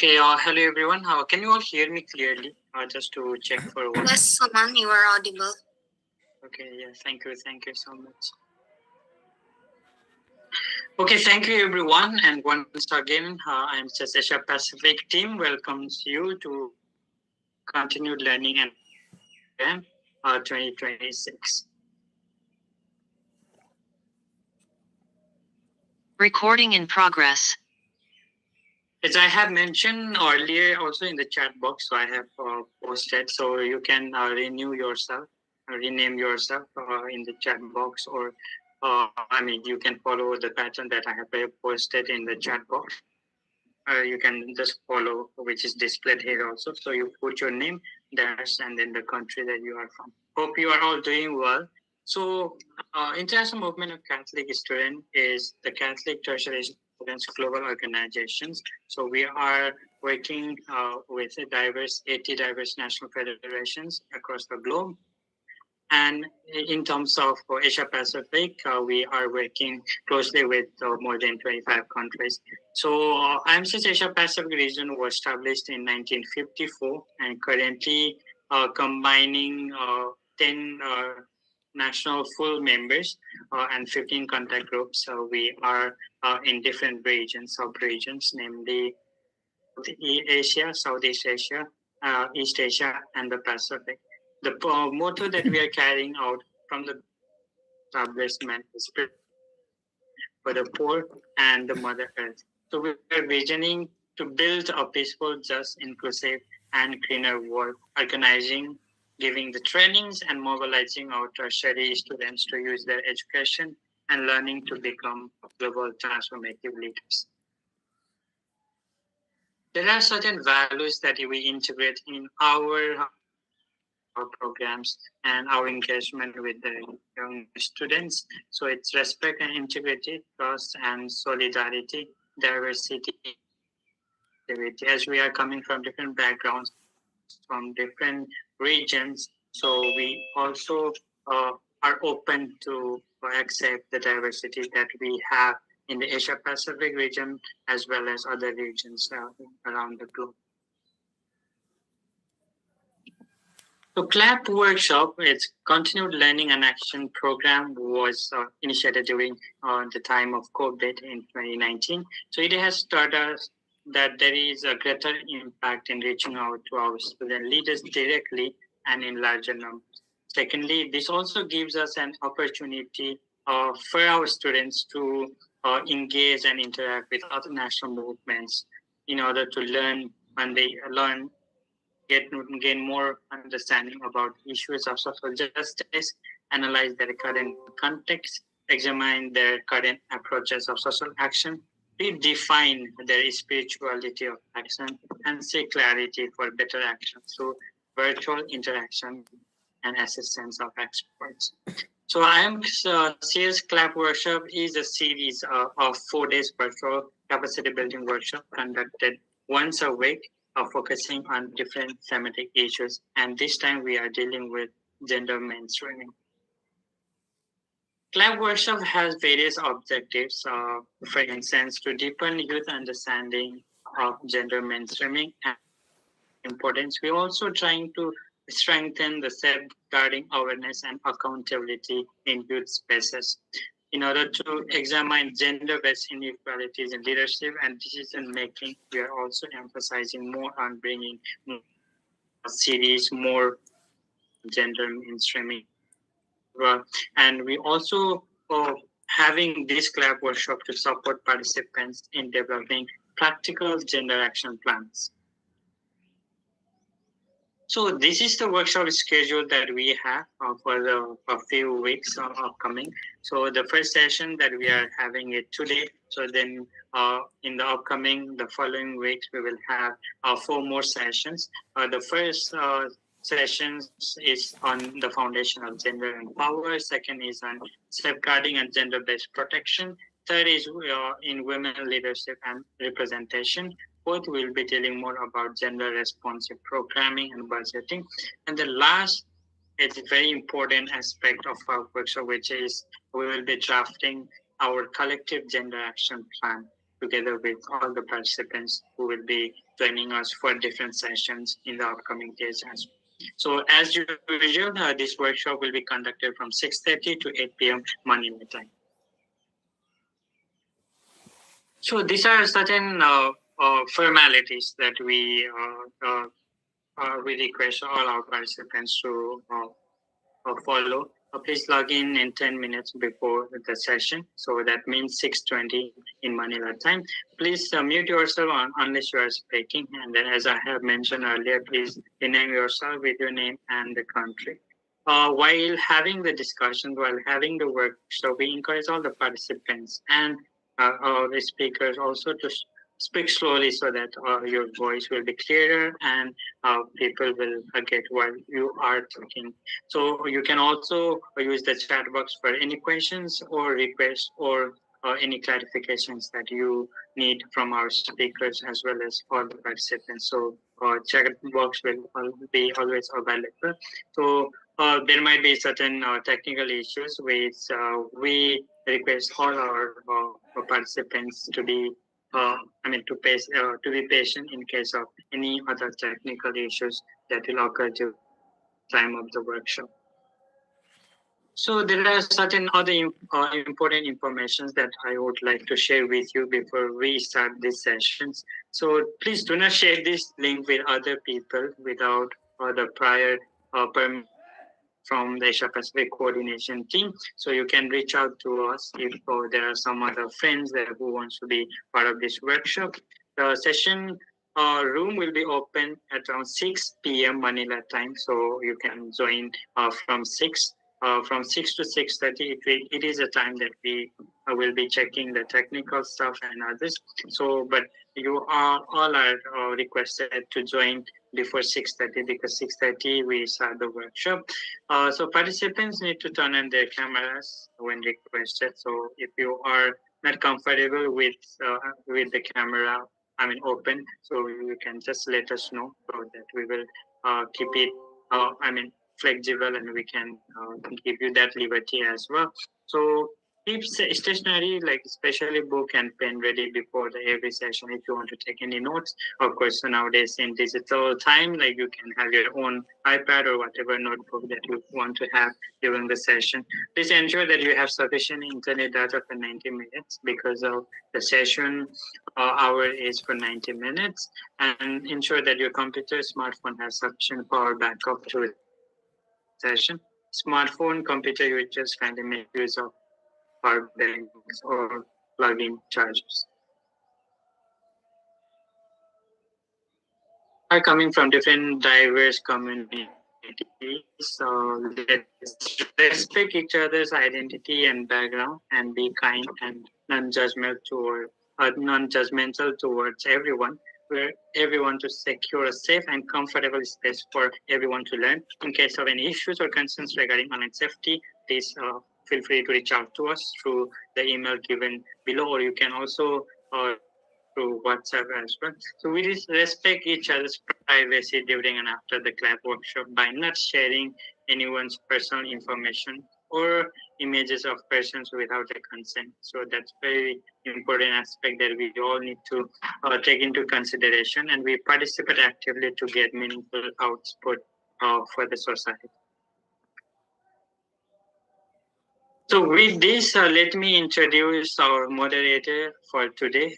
Okay, hello everyone. Can you all hear me clearly? Just to check for one. Yes, Saman, you are audible. Okay, yeah, thank you so much. Okay, thank you everyone. And once again, I'm just Asia Pacific team welcomes you to continued learning and 2026. Recording in progress. As I have mentioned earlier, also in the chat box, so I have posted, so you can rename yourself in the chat box, or you can follow the pattern that I have posted in the chat box. You can just follow, which is displayed here also. So you put your name, dash, and then the country that you are from. Hope you are all doing well. So, International Movement of Catholic Students is the Catholic Tertiary Students Global Organizations. So we are working with 80 diverse national federations across the globe. And in terms of Asia Pacific, we are working closely with more than 25 countries. So IMC's Asia Pacific region was established in 1954 and currently combining 10 national full members and 15 contact groups. So we are in different regions, sub-regions, namely Asia, Southeast Asia, East Asia, and the Pacific. The motto that we are carrying out from the establishment is for the poor and the Mother Earth. So we are visioning to build a peaceful, just, inclusive, and cleaner world, organizing, giving the trainings, and mobilizing our tertiary students to use their education and learning to become global transformative leaders. There are certain values that we integrate in our programs and our engagement with the young students. So it's respect and integrity, trust and solidarity, diversity. As we are coming from different backgrounds, from different regions, so we also are open to accept the diversity that we have in the Asia Pacific region as well as other regions around the globe. So CLAP workshop, its continued learning and action program, was initiated during the time of COVID in 2019. So it has taught us that there is a greater impact in reaching out to our student leaders directly and in larger numbers. Secondly, this also gives us an opportunity for our students to engage and interact with other national movements in order to learn. When they learn, gain more understanding about issues of social justice, analyze their current context, examine their current approaches of social action, redefine their spirituality of action, and seek clarity for better action through virtual interaction and assistance of experts. So IMC's CLAP workshop is a series of 4 days virtual capacity building workshop conducted once a week, focusing on different thematic issues. And this time we are dealing with gender mainstreaming. CLAP workshop has various objectives, for instance, to deepen youth understanding of gender mainstreaming and importance. We're also trying to strengthen the safeguarding awareness and accountability in youth spaces in order to examine gender-based inequalities in leadership and decision-making. We are also emphasizing more on bringing series, more gender mainstreaming. And we also having this CLAP workshop to support participants in developing practical gender action plans. So this is the workshop schedule that we have for a few weeks upcoming. So the first session that we are having it today. So then in the following weeks, we will have 4 more sessions. The first session is on the foundation of gender and power. Second is on safeguarding and gender-based protection. Third is in women leadership and representation. Both will be dealing more about gender responsive programming and budgeting. And the last is a very important aspect of our workshop, which is we will be drafting our collective gender action plan. together with all the participants who will be joining us for different sessions in the upcoming days as well. So as usual, this workshop will be conducted from 6:30 to 8 p.m. Manila time. So these are certain formalities that we request all our participants to follow. Please log in 10 minutes before the session. So that means 6:20 in Manila time. Please mute yourself unless you are speaking. And then, as I have mentioned earlier, please rename yourself with your name and the country. While having the discussion, while having the workshop, we encourage all the participants and all the speakers also to speak slowly so that your voice will be clearer and people will get while you are talking. So you can also use the chat box for any questions or requests or any clarifications that you need from our speakers as well as all the participants. So chat box will be always available. So there might be certain technical issues which we request all our participants to be to be patient in case of any other technical issues that will occur during the time of the workshop. So there are certain other important informations that I would like to share with you before we start these sessions. So please do not share this link with other people without the prior permission from the Asia Pacific coordination team. So you can reach out to us if there are some other friends there who wants to be part of this workshop. The session room will be open at around 6 p.m. Manila time. So you can join from 6 to 6:30. It is a time that we will be checking the technical stuff and others. So, but you are all are requested to join before 6:30 because 6:30 we start the workshop. So participants need to turn on their cameras when requested. So if you are not comfortable with the camera, open, so you can just let us know so that we will keep it, flexible, and we can give you that liberty as well. So keep stationery, like especially book and pen, ready before every session if you want to take any notes. Of course, nowadays in digital time, like you can have your own iPad or whatever notebook that you want to have during the session. Please ensure that you have sufficient internet data for 90 minutes because of the session hour is for 90 minutes, and ensure that your computer, smartphone has sufficient power backup to the session. Smartphone, computer users kindly make use of power banks or plug-in chargers. Are coming from different diverse communities, so let's respect each other's identity and background and be kind and non-judgmental towards everyone. Where everyone to secure a safe and comfortable space for everyone to learn. In case of any issues or concerns regarding online safety, please feel free to reach out to us through the email given below, or you can also through WhatsApp as well. So we respect each other's privacy during and after the CLAP workshop by not sharing anyone's personal information or images of persons without their consent. So that's very important aspect that we all need to take into consideration, and we participate actively to get meaningful output for the society. So with this, let me introduce our moderator for today.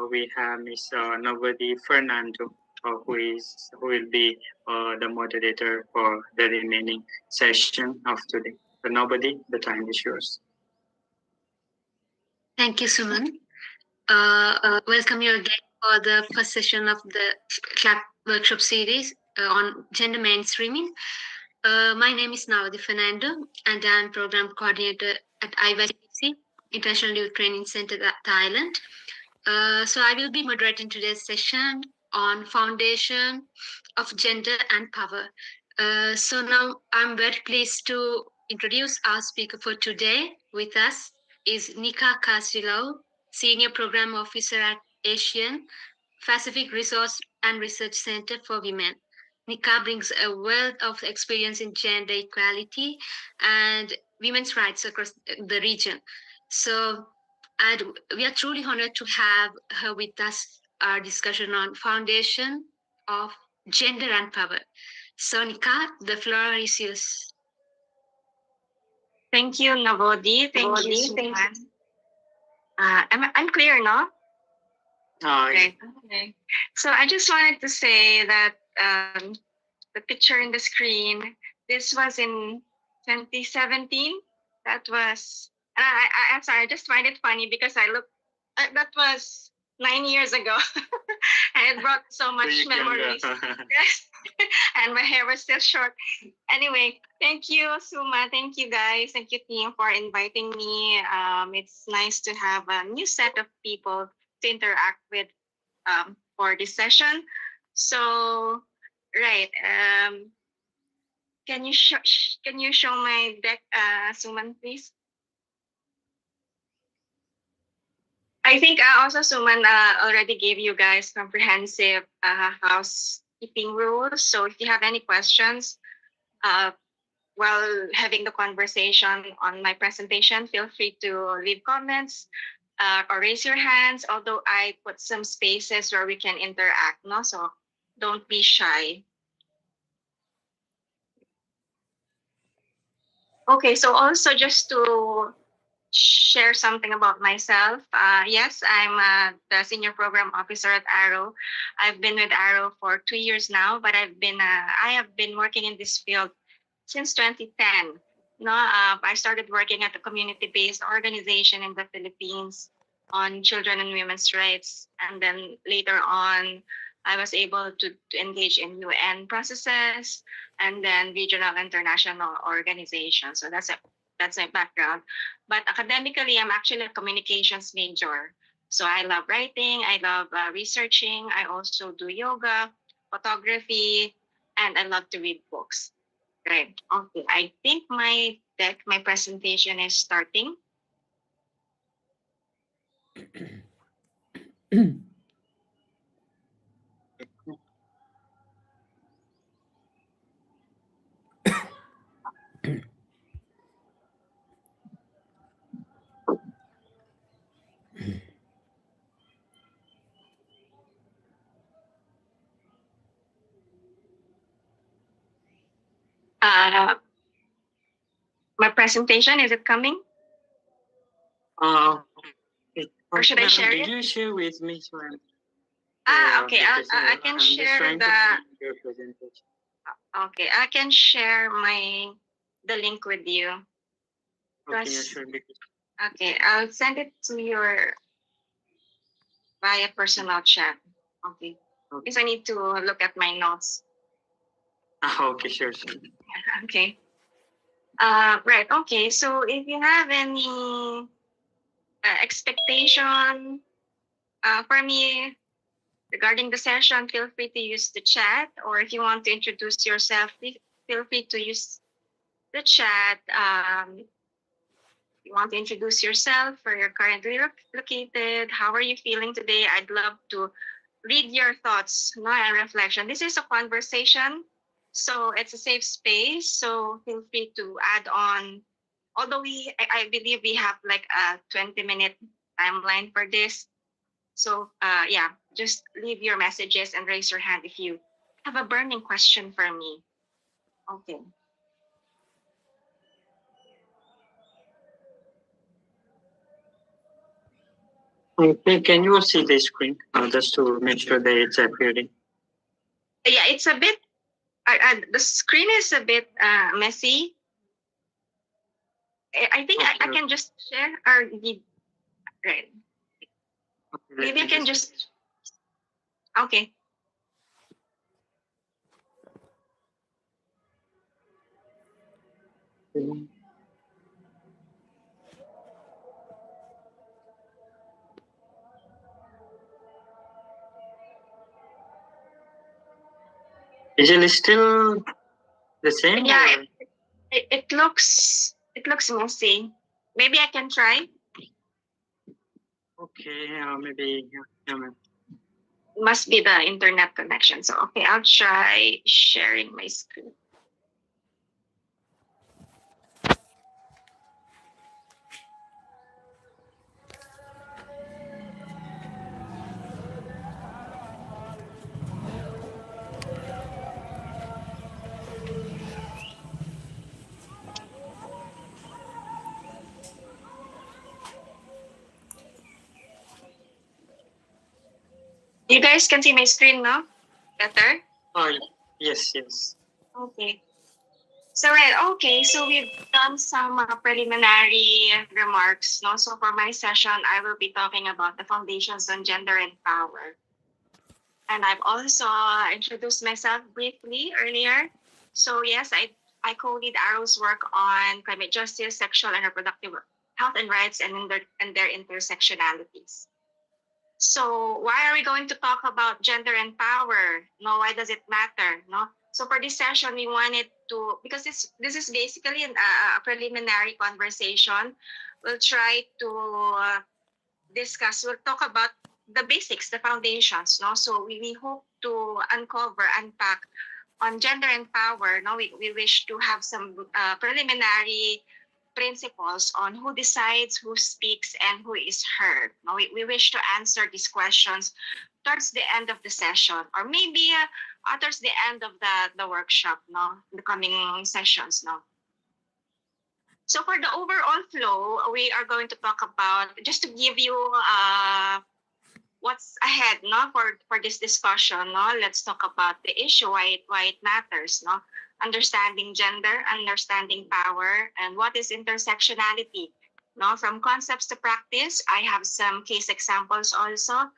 We have Ms. Nobody Fernando, who will be the moderator for the remaining session of today. So Nobody, the time is yours. Thank you, Suman. Welcome you again for the first session of the CLAP workshop series on gender mainstreaming. My name is Navadi Fernando, and I'm program coordinator at IYCC, International Youth Training Center, Thailand. So I will be moderating today's session on foundation of gender and power. So now I'm very pleased to introduce our speaker for today. With us is Nika Castillo, Senior Program Officer at Asian Pacific Resource and Research Center for Women. Nika brings a wealth of experience in gender equality and women's rights across the region. So And we are truly honored to have her with us, our discussion on foundation of gender and power. Sonika, the floor is yours. Thank you, Navodi. Thank you, Suman. I'm clear, no? Okay. Okay. So I just wanted to say that the picture in the screen, this was in 2017. That was, I'm sorry, I just find it funny because that was 9 years ago. And it brought so much Pretty memories. younger. Yes. And my hair was still short. Anyway, thank you, Suma. Thank you, guys. Thank you, team, for inviting me. It's nice to have a new set of people to interact with for this session. So, right. Can you show my deck, Suman, please? I think also Suman already gave you guys comprehensive housekeeping rules. So if you have any questions while having the conversation on my presentation, feel free to leave comments or raise your hands. Although I put some spaces where we can interact, no? So don't be shy. Okay, so also just to share something about myself. Yes, I'm the senior program officer at Arrow. I've been with Arrow for 2 years now, but I have been working in this field since 2010. No, I started working at a community-based organization in the Philippines on children and women's rights, and then later on, I was able to engage in UN processes and then regional international organizations. So that's my background. But academically, I'm actually a communications major. So I love writing, I love researching, I also do yoga, photography, and I love to read books. Right. Okay. I think my presentation is starting. My presentation, is it coming? Uh, Or should I share did it? you share with me? So Okay. I can share your presentation. Okay, I can share the link with you. Okay, yeah, Plus- sure. Okay, I'll send it to your via personal chat. Okay. Because I need to look at my notes. Okay, sure. Okay. Right. Okay. So if you have any expectation for me regarding the session, feel free to use the chat. Or if you want to introduce yourself, feel free to use the chat. You want to introduce yourself, where you're currently located, how are you feeling today? I'd love to read your thoughts, no, and reflection. This is a conversation, so it's a safe space. So feel free to add on. Although I believe we have like a 20-minute timeline for this. So yeah, just leave your messages and raise your hand if you have a burning question for me. Okay. Okay, can you see the screen just to make sure that it's appearing? Yeah, it's a bit. The screen is a bit messy. I think I can just share or right. Maybe I can just. Okay. Is it still the same? Yeah, or- it looks messy. Maybe I can try. Okay, maybe. Yeah. Must be the internet connection. So okay, I'll try sharing my screen. You guys can see my screen, no? Better? Oh, yes, yes. Okay. So okay. So we've done some preliminary remarks, no? So for my session, I will be talking about the foundations on gender and power. And I've also introduced myself briefly earlier. So yes, I co-lead Arrow's work on climate justice, sexual and reproductive health and rights, and their intersectionalities. So why are we going to talk about gender and power? No, why does it matter? No. So for this session, we wanted to, because this is basically a preliminary conversation. We'll try to we'll talk about the basics, the foundations. No, so we hope to unpack on gender and power. No, we wish to have some preliminary principles on who decides, who speaks, and who is heard. No, we wish to answer these questions towards the end of the session, or maybe towards the end of the workshop, no, the coming sessions, no. So for the overall flow, we are going to talk about, just to give you what's ahead, no, for this discussion, no. Let's talk about the issue, why it matters, no. Understanding gender, understanding power, and what is intersectionality, no. From concepts to practice, I have some case examples also,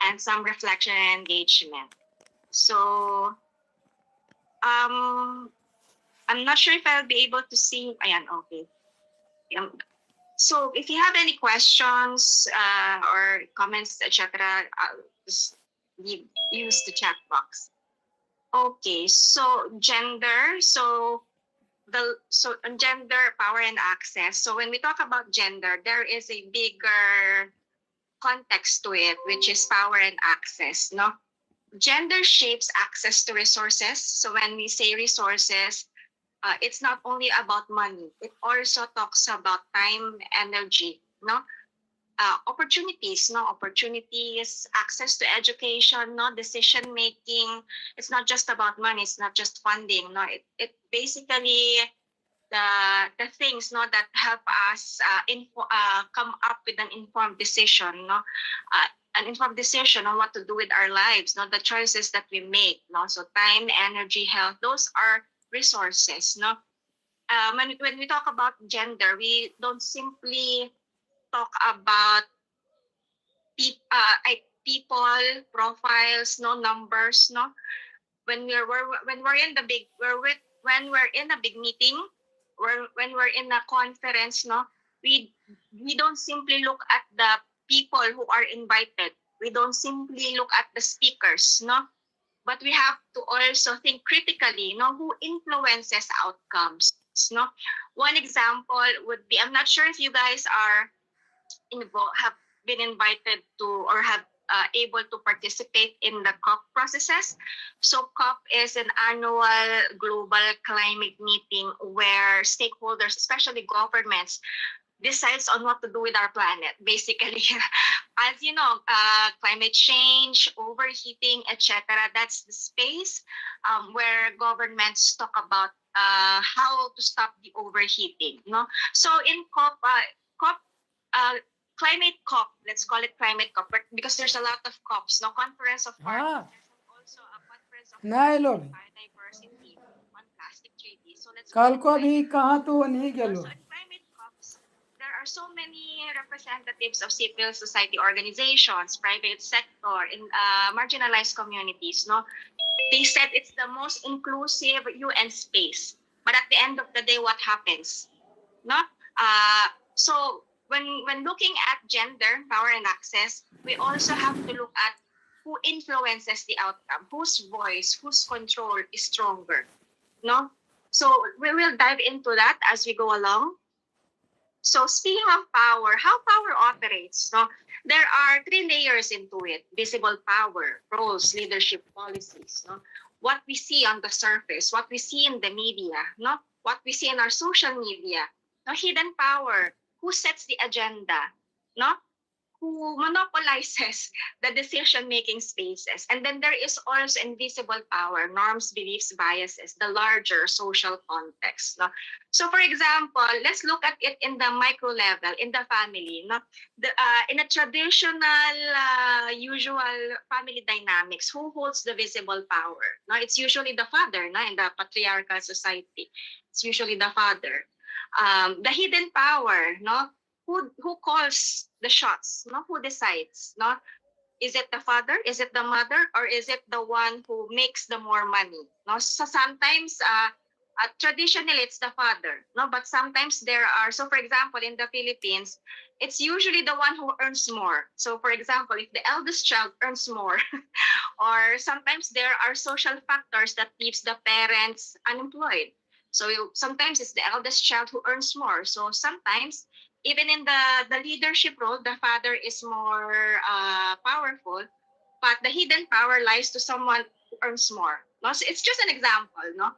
and some reflection and engagement. So, I'm not sure if I'll be able to see. Ayan, okay. So if you have any questions or comments, etc., just use the chat box. Okay, so gender. So on gender, power, and access. So when we talk about gender, there is a bigger context to it, which is power and access. No, gender shapes access to resources. So when we say resources, it's not only about money. It also talks about time, energy, no, opportunities, access to education, no, decision making. It's not just about money. It's not just funding. No, it basically the things, no, that help us come up with an informed decision, no, an informed decision on what to do with our lives, no, the choices that we make, no. So time, energy, health, those are resources, no. When we talk about gender, we don't simply talk about people profiles, no, numbers, no. When we're in the big when we're in a big meeting, or when we're in a conference, no, we don't simply look at the people who are invited. We don't simply look at the speakers, no, but we have to also think critically, no, who influences outcomes, no. One example would be, I'm not sure if you guys are have been invited to, or have able to participate in the COP processes. So COP is an annual global climate meeting where stakeholders, especially governments, decides on what to do with our planet. Basically, as you know, climate change, overheating, etc. That's the space where governments talk about how to stop the overheating. No, so in COP, climate COP, let's call it climate COP, because there's a lot of COPs. No, Conference of Parties, and also a Conference of Biodiversity on Plastic Treaty. So let's कल को call it भी climate कहाँ तो COP. नहीं गेलो So in climate COPs, there are so many representatives of civil society organizations, private sector, in marginalized communities. No, they said it's the most inclusive UN space. But at the end of the day, what happens? No, so when looking at gender, power, and access, we also have to look at who influences the outcome, whose voice, whose control is stronger. No, so we will dive into that as we go along. So speaking of power, how power operates, no, there are 3 layers into it: visible power, roles, leadership, policies. No, what we see on the surface, what we see in the media, no, what we see in our social media. No, hidden power, who sets the agenda, no, who monopolizes the decision-making spaces. And then there is also invisible power, norms, beliefs, biases, the larger social context. No? So for example, let's look at it in the micro level, in the family. No? In a traditional, usual family dynamics, who holds the visible power? No? It's usually the father, no? In the patriarchal society. It's usually the father. The hidden power, no? Who calls the shots? No, who decides? No, is it the father? Is it the mother? Or is it the one who makes the more money? No, so sometimes traditionally it's the father. No, but sometimes there are. So for example, in the Philippines, it's usually the one who earns more. So for example, if the eldest child earns more, or sometimes there are social factors that keeps the parents unemployed. So sometimes it's the eldest child who earns more. So sometimes even in the leadership role, the father is more powerful, but the hidden power lies to someone who earns more. No? So it's just an example. No?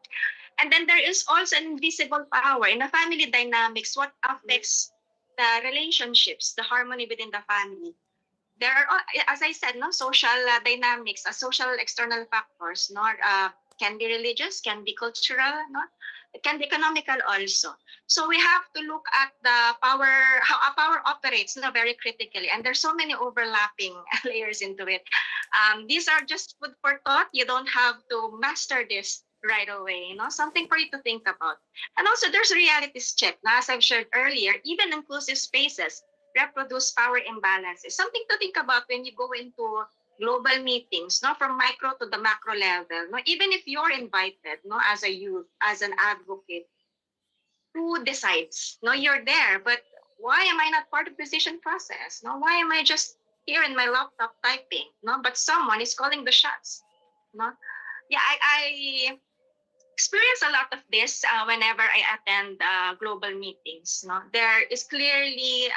And then there is also an invisible power in the family dynamics, what affects the relationships, the harmony within the family. There are, as I said, no, social dynamics, social external factors, no, can be religious, can be cultural, no, it can be economical also. So we have to look at the power, how a power operates, no, very critically. And there's so many overlapping layers into it. These are just food for thought. You don't have to master this right away, you know, something for you to think about. And also there's realities check. Now, as I've shared earlier, even inclusive spaces reproduce power imbalances. Something to think about when you go into global meetings, no, from micro to the macro level. No, even if you're invited, no, as a youth, as an advocate, who decides? No, you're there, but why am I not part of the decision process? No, why am I just here in my laptop typing? No, but someone is calling the shots. No, yeah, I experience a lot of this whenever I attend global meetings. No, there is clearly,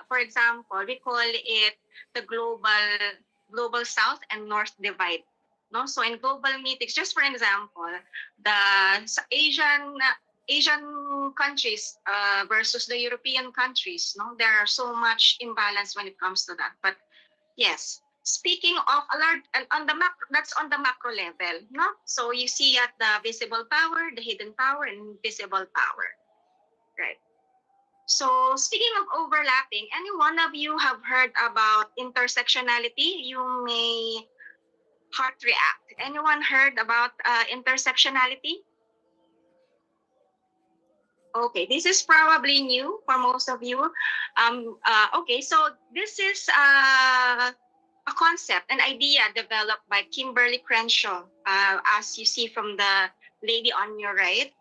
for example, we call it the global South and North divide. No, so in global meetings, just for example, the Asian countries versus the European countries. No, there are so much imbalance when it comes to that. But yes, speaking of a large, and on the macro, that's on the macro level, no? So you see at the visible power, the hidden power, and invisible power, right? So speaking of overlapping, any one of you have heard about intersectionality? You may heart react. Anyone heard about intersectionality? Okay, this is probably new for most of you. Okay, so this is a concept, an idea developed by Kimberly Crenshaw, as you see from the lady on your right.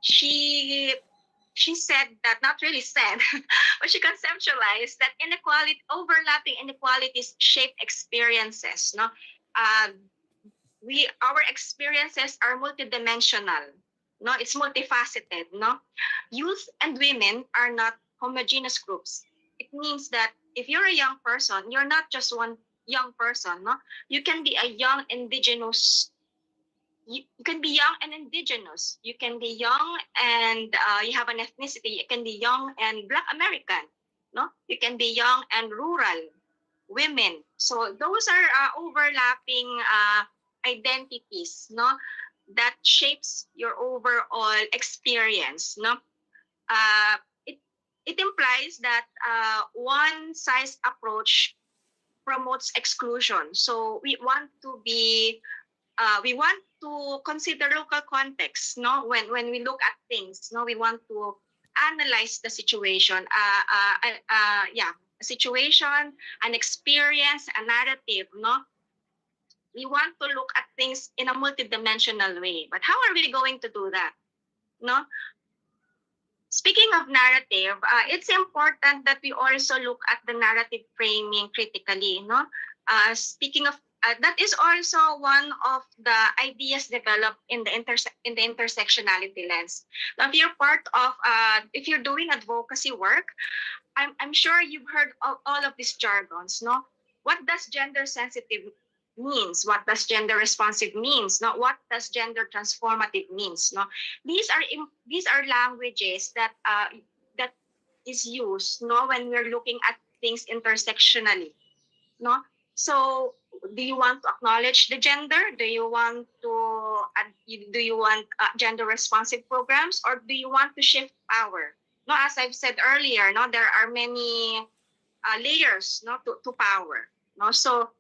She said that, not really said, but she conceptualized that overlapping inequalities shape experiences. No, our experiences are multidimensional. No, it's multifaceted. No, youth and women are not homogeneous groups. It means that if you're a young person, you're not just one young person. No, you can be a young indigenous. You can be young and indigenous. You can be young and you have an ethnicity. You can be young and Black American. No, you can be young and rural women. So those are overlapping identities. No, that shapes your overall experience. No, it implies that one size approach promotes exclusion. So we want to consider local context. No, when we look at things, no, we want to analyze the situation. A situation, an experience, a narrative. No, we want to look at things in a multidimensional way. But how are we going to do that? No. Speaking of narrative, it's important that we also look at the narrative framing critically. No, speaking of that is also one of the ideas developed in the intersectionality lens. Now, if you're doing advocacy work, I'm sure you've heard all of these jargons. No, what does gender sensitive means? What does gender responsive means? No, what does gender transformative means? No, these are languages that that is used. No, when we're looking at things intersectionally, no? So, do you want to acknowledge the gender? Do you want gender responsive programs, or do you want to shift power? No, as I've said earlier, no, there are many layers, no, to power, no. So,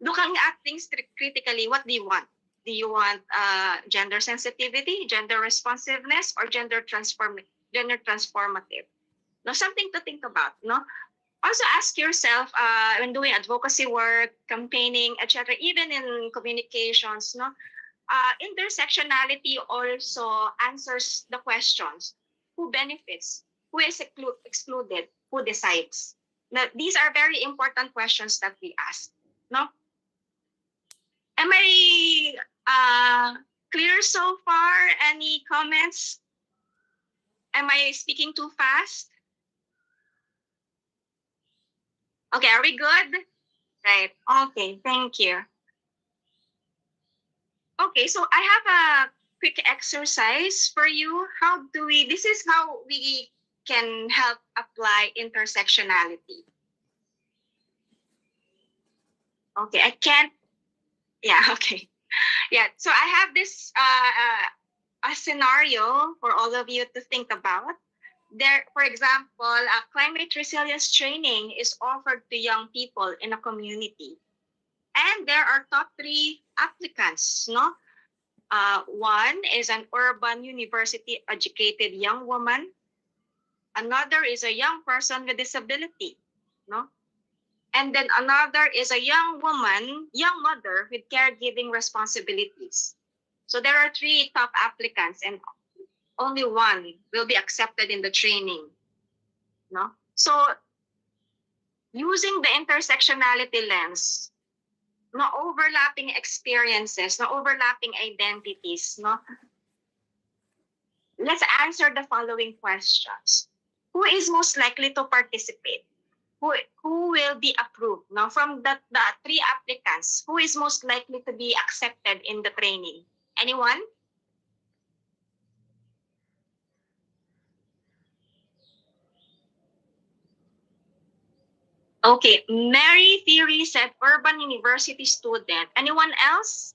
looking at things critically, what do you want? Do you want gender sensitivity, gender responsiveness, or gender transformative? No, something to think about, no? Also ask yourself when doing advocacy work, campaigning, etc., even in communications, no? Intersectionality also answers the questions: who benefits, who is excluded, who decides. Now, these are very important questions that we ask, no? Am I clear so far? Any comments? Am I speaking too fast? Okay, are we good? Right. Okay, thank you. Okay, so I have a quick exercise for you. This is how we can help apply intersectionality. Okay, okay. Yeah, so I have this a scenario for all of you to think about. There, for example, climate resilience training is offered to young people in a community. And there are top 3 applicants, no? One is an urban university educated young woman. Another is a young person with disability, no? And then another is a young woman, young mother with caregiving responsibilities. So there are 3 top applicants, and only one will be accepted in the training, no? So using the intersectionality lens, no overlapping experiences, no overlapping identities, no? Let's answer the following questions. Who is most likely to participate? Who will be approved? Now, from the 3 applicants, who is most likely to be accepted in the training? Anyone? Okay, Mary Theory said urban university student. Anyone else?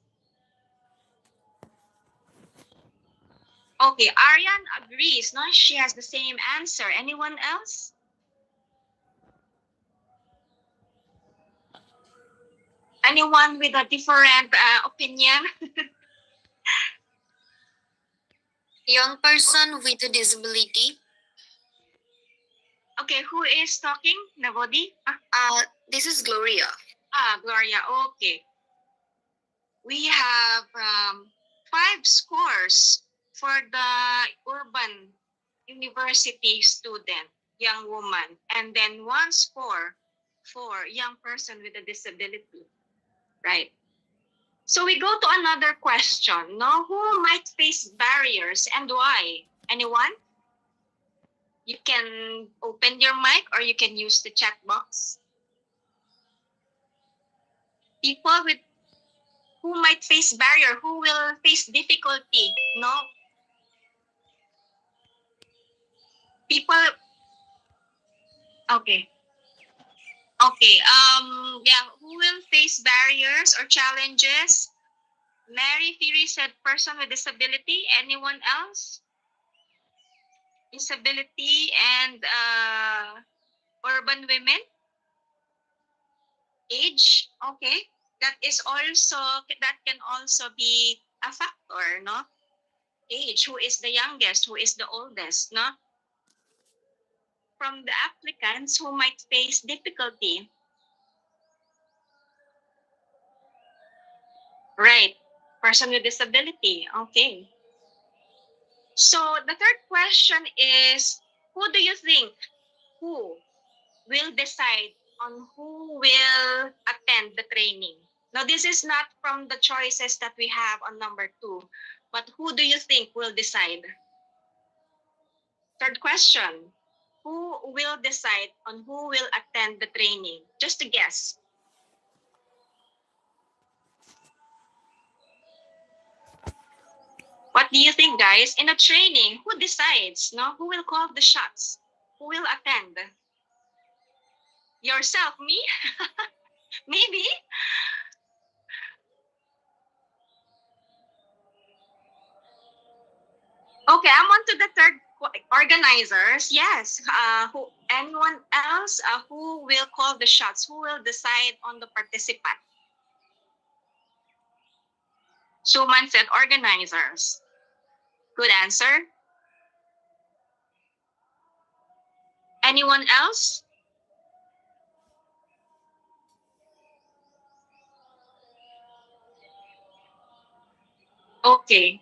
Okay, Ariane agrees. No, she has the same answer. Anyone else? Anyone with a different opinion? Young person with a disability. Okay, who is talking? Navodi? This is Gloria. Gloria. Okay. We have 5 scores for the urban university student, young woman, and then 1 score for young person with a disability, right? So we go to another question, no? Who might face barriers and why? Anyone? You can open your mic or you can use the chat box. People with who might face barrier, who will face difficulty, no? People, okay. Okay, yeah, who will face barriers or challenges? Mary Theory said person with disability. Anyone else? Disability and urban women? Age? Okay. That can also be a factor, no? Age, who is the youngest, who is the oldest, no? From the applicants who might face difficulty. Right. Person with disability. Okay. So the third question is, who do you think who will decide on who will attend the training? Now, this is not from the choices that we have on number 2, but who do you think will decide? Third question, who will decide on who will attend the training? Just a guess. What do you think, guys? In a training, who decides? No, who will call the shots? Who will attend? Yourself, me? Maybe. Okay, I'm on to the third organizers. Yes. Who? Anyone else? Who will call the shots? Who will decide on the participant? Suman said organizers. Good answer. Anyone else? Okay.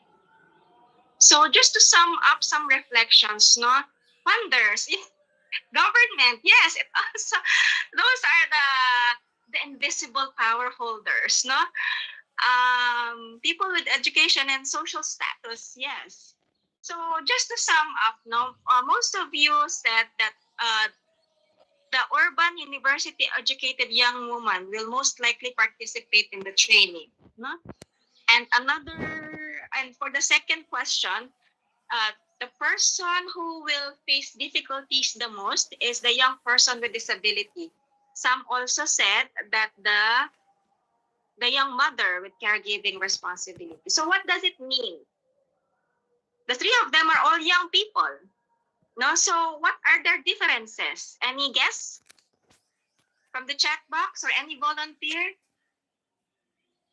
So just to sum up some reflections, no? Funders, government, yes, it also, those are the invisible power holders, no? People with education and social status, yes. So just to sum up, no, most of you said that the urban university educated young woman will most likely participate in the training, no? And for the second question, the person who will face difficulties the most is the young person with disability. Some also said that the young mother with caregiving responsibility. So what does it mean? The three of them are all young people. No, so what are their differences? Any guess from the chat box or any volunteer?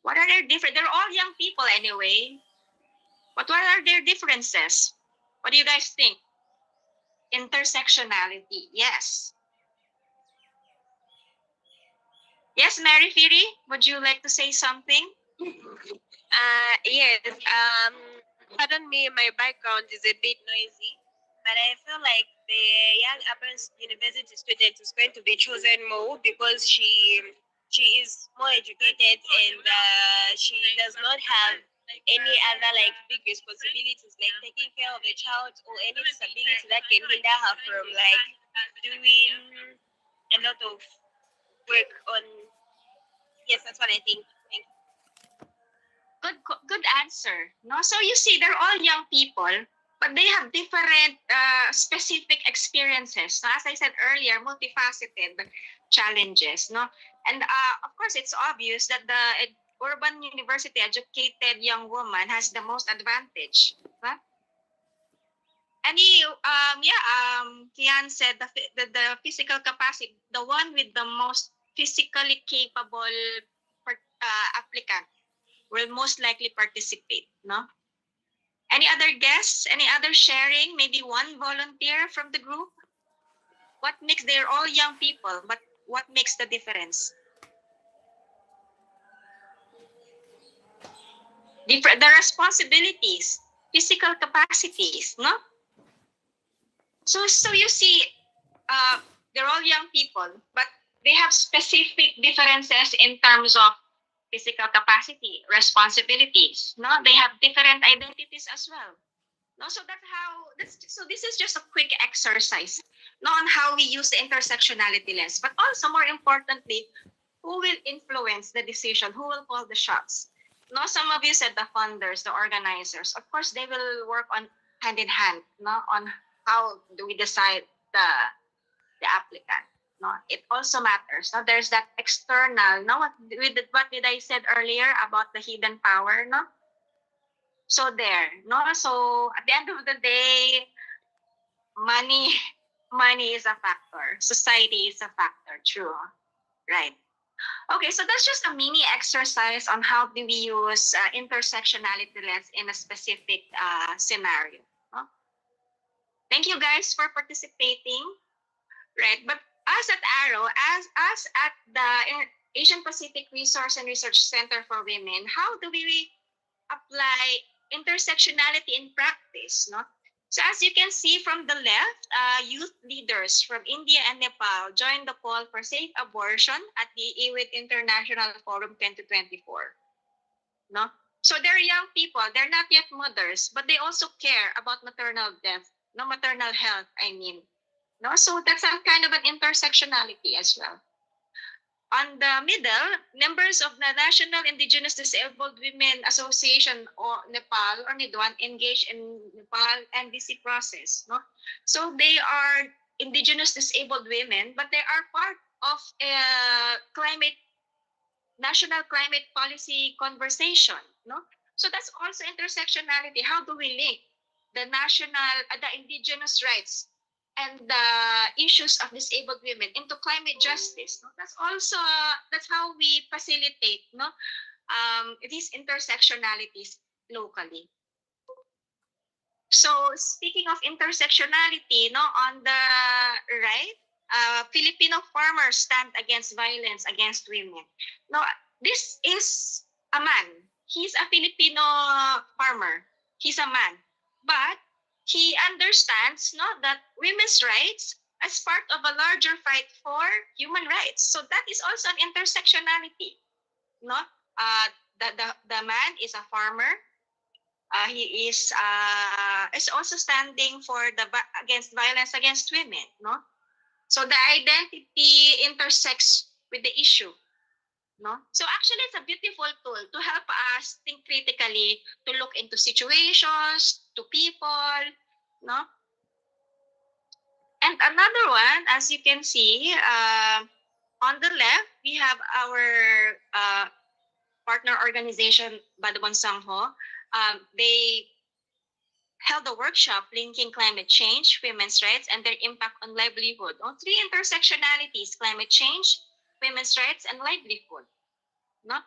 What are their different? They're all young people anyway. But what are their differences? What do you guys think? Intersectionality, yes. Yes, Mary Firi, would you like to say something? Yes. Pardon me, my background is a bit noisy, but I feel like the young urban university student is going to be chosen more because she is more educated and she does not have any other like big responsibilities like taking care of a child or any disability that can hinder her from like doing a lot of work on. Yes, that's what I think. Thank you. Good answer. No, so you see, they're all young people, but they have different specific experiences. So as I said earlier, multifaceted challenges. No, and of course, it's obvious that the urban university educated young woman has the most advantage. Huh? Kian said the physical capacity, the one with the most physically capable applicant will most likely participate, no? Any other guests? Any other sharing? Maybe one volunteer from the group? What makes, they're all young people, but what makes the difference? The responsibilities, physical capacities, no? So you see, they're all young people, but they have specific differences in terms of physical capacity, responsibilities. No, they have different identities as well. No, so so this is just a quick exercise, no, on how we use the intersectionality lens, but also more importantly, who will influence the decision, who will call the shots. No, some of you said the funders, the organizers. Of course, they will work on hand in hand, no, on how do we decide the applicant. No, it also matters. No, there's that external. No, what did I said earlier about the hidden power? No, so there. No, so at the end of the day, money is a factor. Society is a factor. True, right? Okay, so that's just a mini exercise on how do we use intersectionality lens in a specific scenario. No? Thank you guys for participating. Right, but us at Arrow, as us at the Asian Pacific Resource and Research Center for Women, how do we apply intersectionality in practice? No, so as you can see from the left, youth leaders from India and Nepal joined the call for safe abortion at the IWIT International Forum 2024. No, so they're young people; they're not yet mothers, but they also care about maternal death, no, maternal health. I mean. No, so that's a kind of an intersectionality as well. On the middle, members of the National Indigenous Disabled Women Association or Nepal or NIDWAN engage in Nepal NDC process. No, so they are indigenous disabled women, but they are part of national climate policy conversation, no? So that's also intersectionality. How do we link the indigenous rights and the issues of disabled women into climate justice? No? That's how we facilitate, no, these intersectionalities locally. So speaking of intersectionality, no, on the right, Filipino farmers stand against violence against women. No, this is a man. He's a Filipino farmer. He's a man, but he understands, no, that women's rights as part of a larger fight for human rights. So that is also an intersectionality. No, the man is a farmer. He is also standing for against violence against women, no? So the identity intersects with the issue, no? So actually, it's a beautiful tool to help us think critically, to look into situations, to people, no? And another one, as you can see, on the left, we have our partner organization, Badabon Sangho. They held a workshop linking climate change, women's rights, and their impact on livelihood. On three intersectionalities: climate change, women's rights, and livelihood. No?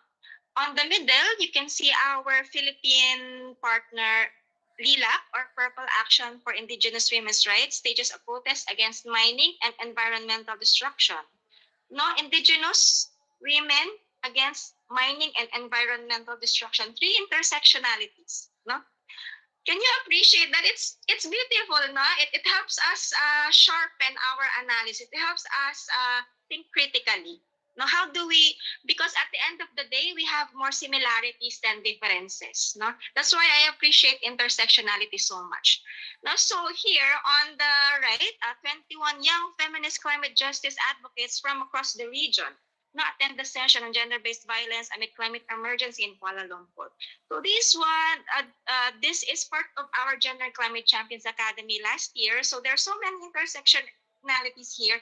On the middle, you can see our Philippine partner, LILAC, or Purple Action for Indigenous Women's Rights, stages a protest against mining and environmental destruction. No, indigenous women against mining and environmental destruction. Three intersectionalities. No? Can you appreciate that? It's beautiful, no? It helps us sharpen our analysis. It helps us think critically. No, how do we? Because at the end of the day, we have more similarities than differences. No, that's why I appreciate intersectionality so much. Now, so here on the right, 21 young feminist climate justice advocates from across the region attend the session on gender-based violence amid climate emergency in Kuala Lumpur. So this one, this is part of our Gender and Climate Champions Academy last year. So there are so many intersectionalities here.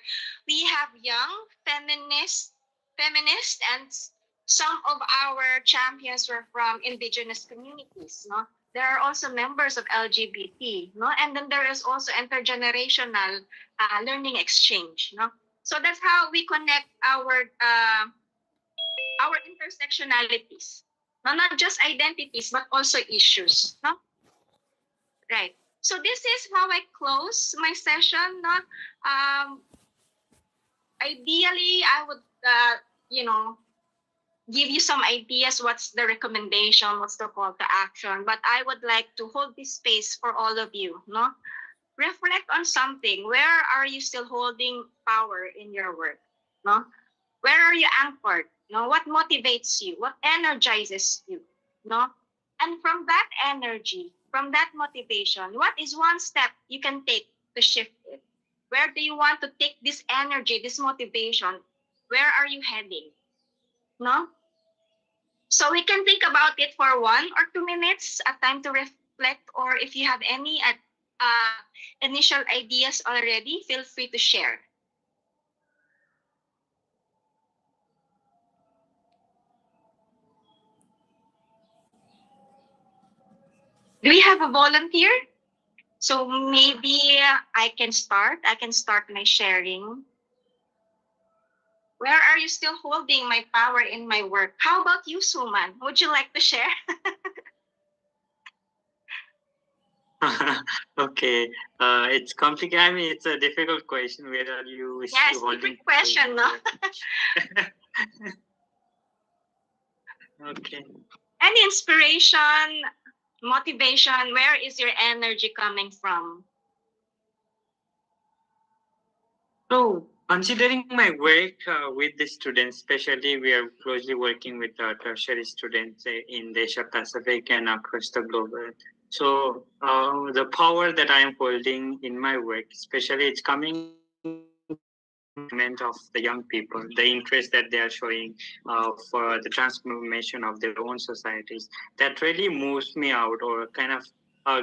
We have young feminists, and some of our champions were from indigenous communities. No, there are also members of LGBT. No, and then there is also intergenerational learning exchange. No. So that's how we connect our intersectionalities. No, not just identities, but also issues. No? Right. So this is how I close my session. No? Ideally, I would, give you some ideas. What's the recommendation? What's the call to action? But I would like to hold this space for all of you. No? Reflect on something. Where are you still holding power in your work? No? Where are you anchored? No? What motivates you? What energizes you? No? And from that energy, from that motivation, what is one step you can take to shift it? Where do you want to take this energy, this motivation? Where are you heading? No? So we can think about it for 1 or 2 minutes, a time to reflect, or if you have any initial ideas already, feel free to share. Do we have a volunteer? So maybe I can start. I can start my sharing. Where are you still holding my power in my work? How about you, Suman? Would you like to share? Okay, it's complicated. I mean, it's a difficult question. Where are you Yes, still holding? different question, no? Okay. Any inspiration, motivation? Where is your energy coming from? So, considering my work with the students, especially we are closely working with tertiary students in the Asia Pacific and across the globe. So, the power that I am holding in my work, especially it's coming of the young people, the interest that they are showing for the transformation of their own societies, that really moves me out, or kind of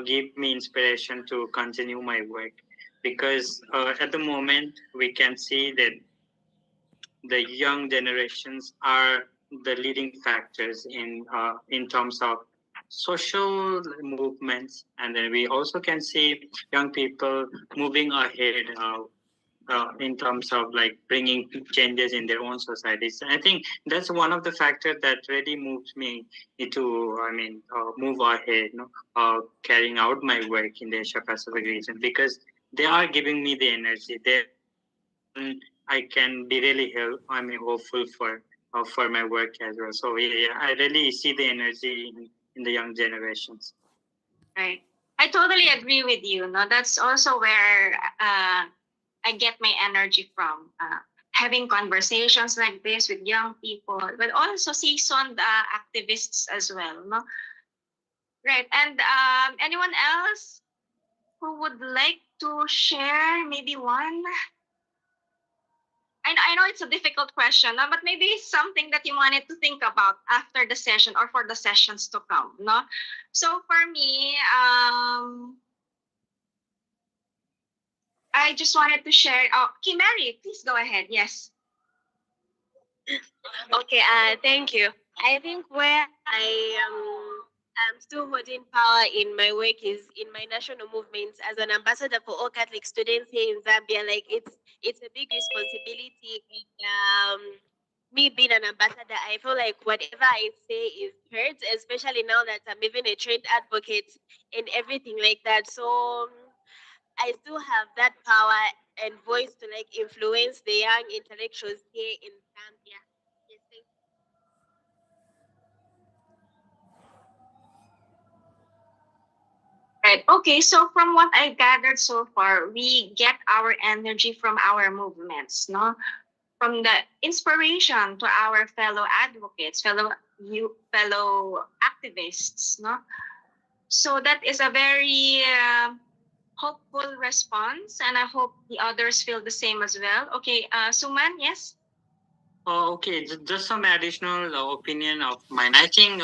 give me inspiration to continue my work. Because at the moment we can see that the young generations are the leading factors in terms of social movements, and then we also can see young people moving ahead in terms of like bringing changes in their own societies. I think that's one of the factors that really moves me to, move ahead, carrying out my work in the Asia Pacific region, because they are giving me the energy. I can be really hopeful for my work as well. So yeah, I really see the energy in the young generations. Right. I totally agree with you. No, that's also where I get my energy from. Having conversations like this with young people, but also seasoned activists as well. No, right. And anyone else who would like to share maybe one? I know it's a difficult question, no, but maybe something that you wanted to think about after the session or for the sessions to come. No, so for me, I just wanted to share. Oh, okay, Mary, please go ahead. Yes. Okay, thank you. I think where I'm still holding power in my work is in my national movements as an ambassador for all Catholic students here in Zambia. Like it's a big responsibility. Me being an ambassador, I feel like whatever I say is heard, especially now that I'm even a trained advocate and everything like that. So I still have that power and voice to like influence the young intellectuals here in Zambia. Yes, thank you. Right. Okay. So from what I gathered so far, we get our energy from our movements, no? From the inspiration to our fellow advocates, fellow activists, no? So that is a very hopeful response, and I hope the others feel the same as well. Okay, Suman, yes. Oh, okay, just some additional opinion of mine. I think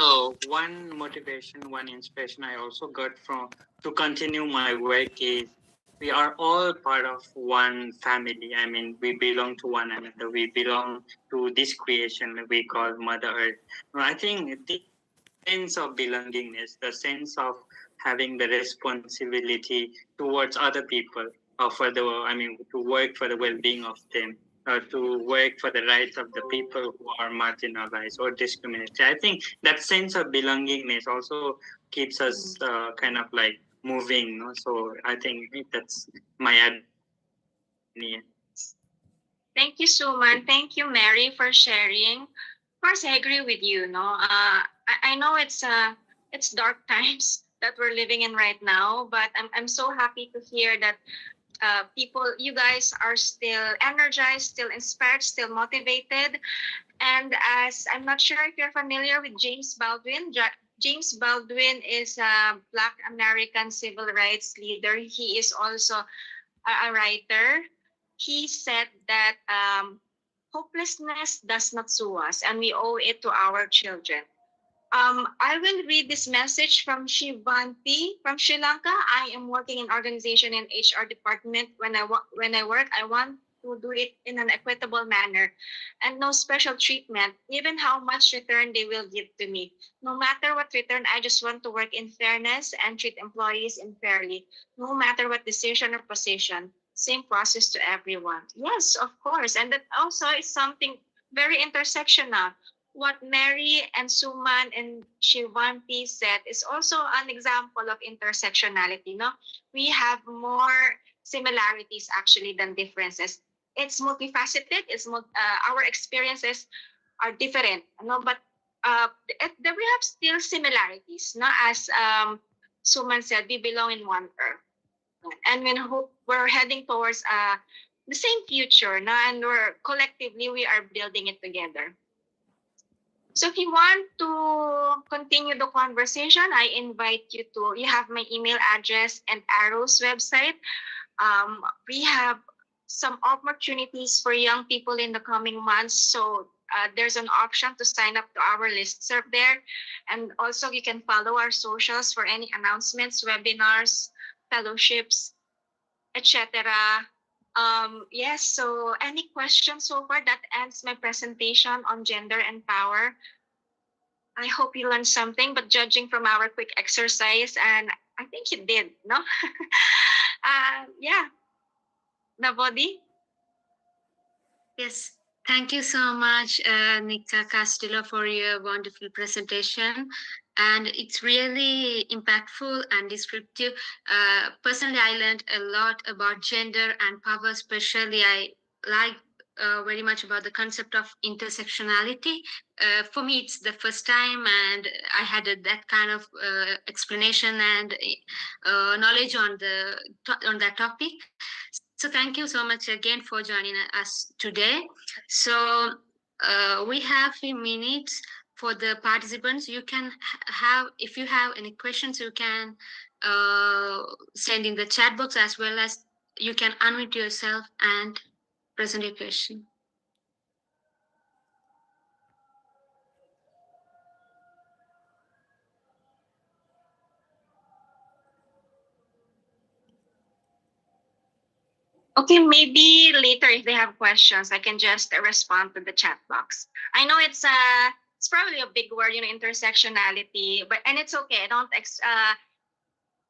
one motivation, one inspiration I also got from to continue my work is we are all part of one family. I mean, we belong to one another. We belong to this creation we call Mother Earth. I think the sense of belongingness, the sense of having the responsibility towards other people, to work for the well-being of them, to work for the rights of the people who are marginalized or discriminated. I think that sense of belongingness also keeps us kind of like moving. No? So I think that's my opinion. Thank you, Suman. Thank you, Mary, for sharing. Of course, I agree with you. No, I know it's dark times that we're living in right now, but I'm so happy to hear that you guys are still energized, still inspired, still motivated. And as I'm not sure if you're familiar with James Baldwin. James Baldwin is a Black American civil rights leader. He is also a writer. He said that hopelessness does not sue us, and we owe it to our children. I will read this message from Shivanti from Sri Lanka. I am working in organization and HR department. When I work, I want to do it in an equitable manner and no special treatment, even how much return they will give to me. No matter what return, I just want to work in fairness and treat employees fairly, no matter what decision or position. Same process to everyone. Yes, of course. And that also is something very intersectional. What Mary and Suman and Shivanti said is also an example of intersectionality. No, we have more similarities actually than differences. It's multifaceted. Our experiences are different. No, but we have still similarities. No, as Suman said, we belong in one earth, and we're heading towards the same future. No, and we are building it together. So if you want to continue the conversation, I invite you have my email address and Arrow's website. We have some opportunities for young people in the coming months. So there's an option to sign up to our listserv there. And also you can follow our socials for any announcements, webinars, fellowships, etc. Yes, so any questions so far? That ends my presentation on gender and power. I hope you learned something, but judging from our quick exercise, and I think you did, no? Yeah, Navodi. Yes, thank you so much, Nika Castillo, for your wonderful presentation. And it's really impactful and descriptive. Personally, I learned a lot about gender and power, especially I like very much about the concept of intersectionality. For me, it's the first time, and I had that kind of explanation and knowledge on on that topic. So thank you so much again for joining us today. So we have few minutes for the participants. You can have, if you have any questions, you can send in the chat box, as well as you can unmute yourself and present your question. Okay, maybe later if they have questions, I can just respond to the chat box. I know it's probably a big word, intersectionality, but and it's okay. I don't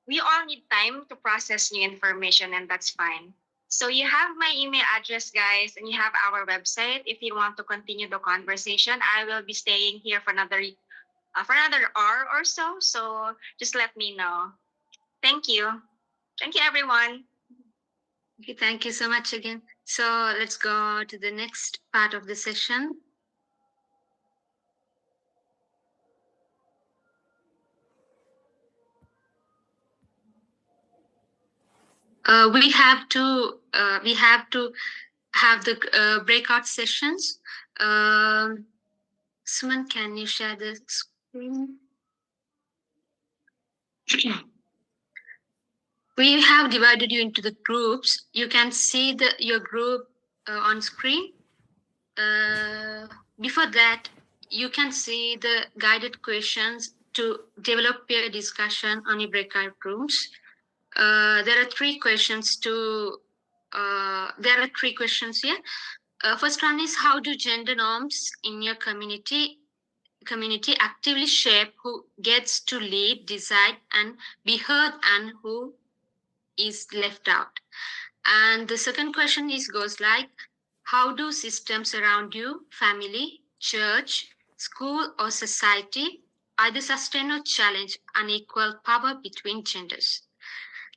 we all need time to process new information, and that's fine. So you have my email address, guys, and you have our website. If you want to continue the conversation, I will be staying here for another hour or so. So just let me know. Thank you. Thank you, everyone. Okay, thank you so much again. So let's go to the next part of the session. We have to have the breakout sessions. Suman, can you share the screen? We have divided you into the groups. You can see your group on screen. Before that, you can see the guided questions to develop your discussion on your breakout rooms. There are three questions here. First one is, how do gender norms in your community actively shape who gets to lead, decide, and be heard, and who is left out? And the second question goes like, how do systems around you, family, church, school, or society, either sustain or challenge unequal power between genders?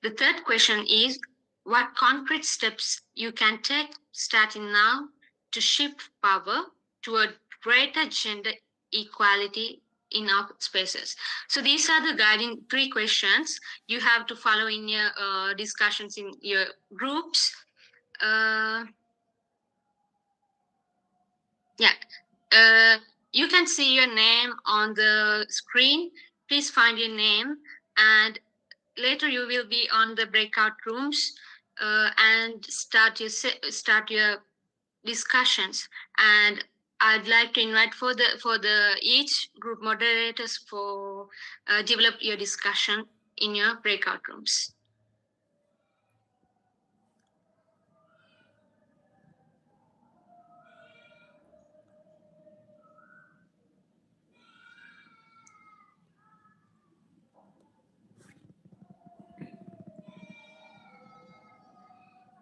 The third question is, what concrete steps you can take starting now to shift power toward greater gender equality in our spaces? So these are the guiding three questions you have to follow in your discussions in your groups. You can see your name on the screen. Please find your name, and later you will be on the breakout rooms and start your discussions. And I'd like to invite for the each group moderators for develop your discussion in your breakout rooms.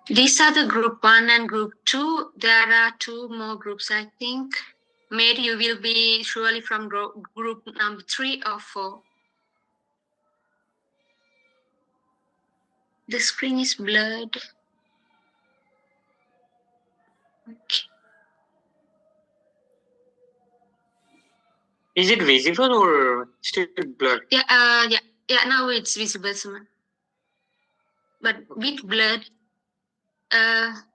These are the group 1 and group 2. There are 2 more groups, I think. Maybe you will be surely from group number 3 or 4. The screen is blurred. Okay. Is it visible or still blurred? Yeah, now it's visible, Suman. But bit blurred.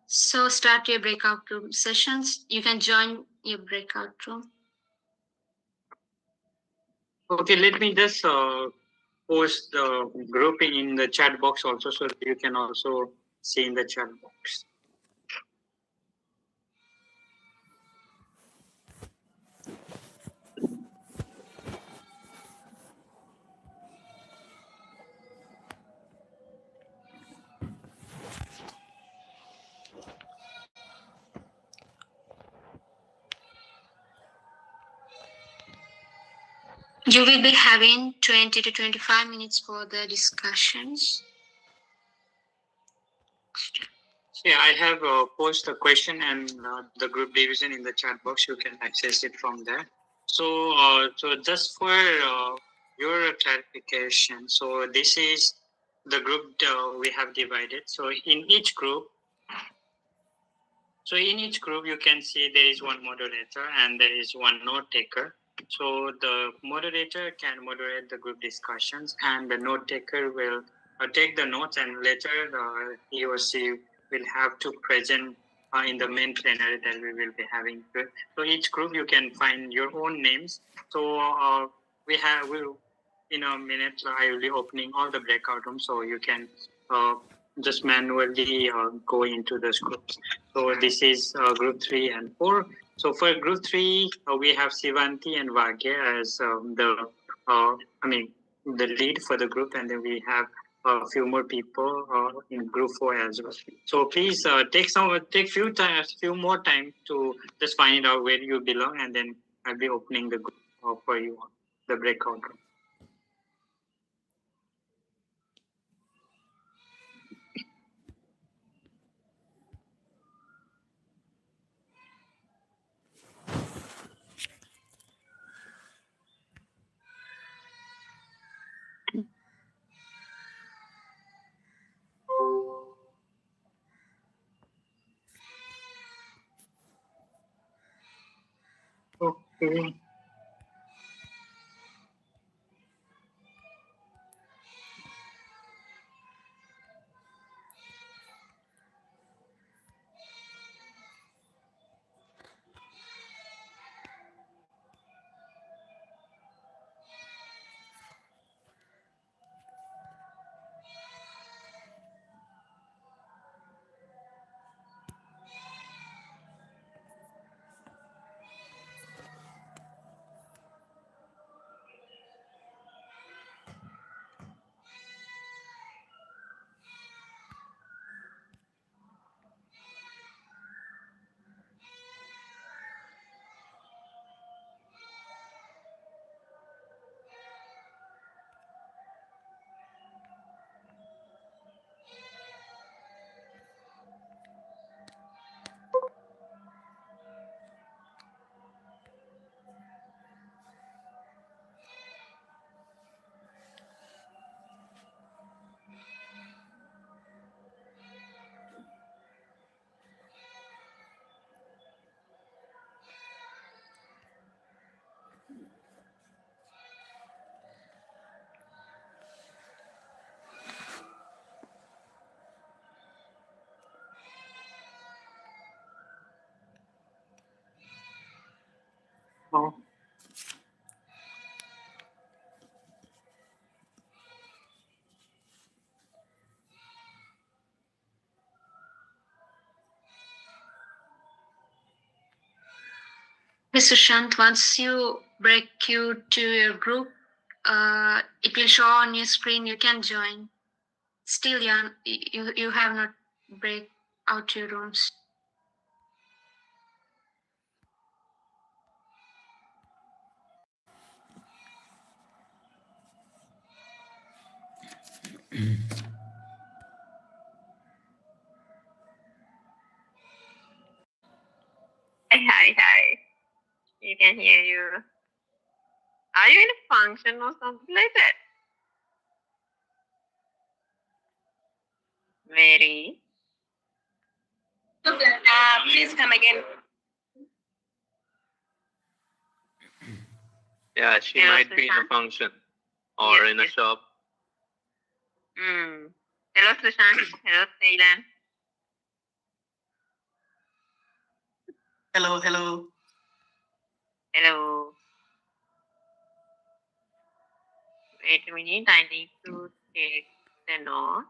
So start your breakout room sessions. You can join your breakout room. Okay, let me just post the grouping in the chat box also, so that you can also see in the chat box. You will be having 20 to 25 minutes for the discussions. Yeah, I have posted a question and the group division in the chat box. You can access it from there. So, just for your clarification, so this is the group we have divided. So in each group, you can see there is one moderator and there is one note taker. So the moderator can moderate the group discussions, and the note taker will take the notes, and later he or she will have to present in the main plenary that we will be having. So each group you can find your own names. So we'll in a minute I will be opening all the breakout rooms, so you can just manually go into those groups. So this is group 3 and 4. So for group 3, we have Sivanti and Vagya as the lead for the group, and then we have a few more people in group 4 as well. So please take few more time to just find out where you belong, and then I'll be opening the group for you, the breakout room. Okay. Oh. Mr. Shant, once you break queue to your group, it will show on your screen. You can join. Still, you have not break out your rooms. Hi. You can hear you. Are you in a function or something like that? Mary? Please come again. Yeah, she Hello, might be in a Sushant. function or Yes, in a yes. shop. Hello, Sushant. Hello, Sailan. Hello. Hello. Wait a minute, I need to take the note.